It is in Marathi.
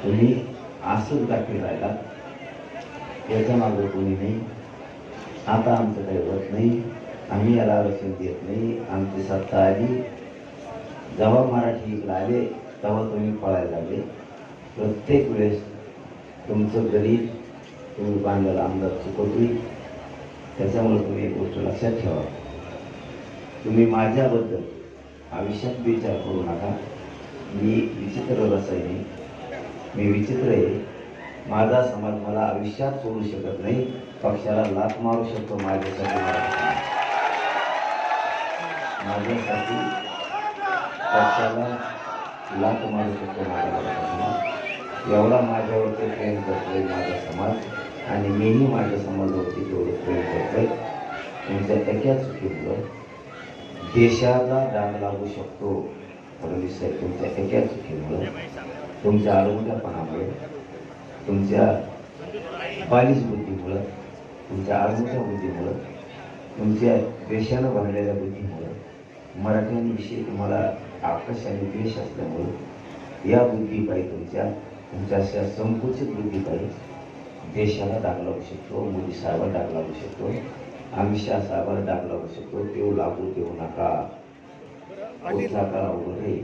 तुम्ही असंच दाखल राहिला, याच्या मागं कोणी नाही. आता आमचं काही होत नाही, आम्ही याला आरक्षण देत नाही, आमची सत्ता आली. जेव्हा मराठी इकडे आले तेव्हा तुम्ही पळायला लागले. प्रत्येक वेळेस तुमचं गरीब तुम्ही बांधलेला आमदार चुकवतोय. त्याच्यामुळे तुम्ही एक गोष्ट लक्षात ठेवा, तुम्ही माझ्याबद्दल आयुष्यात विचार करू नका. मी विचित्र रसायनी, मी विचित्र आहे. माझा समाज मला आयुष्यात सोडू शकत नाही. पक्षाला लाथ मारू शकतो माझ्यासाठी माझ्यासाठी पक्षाला लाथ मारू शकतो माझा समाज. एवढा माझ्यावरती प्रेम करतोय माझा समाज, आणि मीही माझ्या समाजावरती तेवढं प्रेम करतोय. तुमच्या एका चुकीमुळं देशाला डाग लागू शकतो. फडणवीस साहेब, तुमच्या एका चुकीमुळं, तुमच्या आडमुठ्यापणामुळे, तुमच्या बालिश बुद्धीमुळं, तुमच्या आडमुठ्या बुद्धीमुळं, तुमच्या देशानं भरलेल्या बुद्धीमुळं, मराठ्यांविषयी तुम्हाला आकर्ष आणि द्वेष असल्यामुळं, या बुद्धीपायी तुमच्या अशा संकुचित बुद्धीपायी देशाला डाग लागू शकतो. मोदी साहेबांना डाग लागू शकतो, अमित शहा साहेबांना डाग लागू शकतो. तेव्हा लागू देऊ नका. कुठला का अवघड आहे.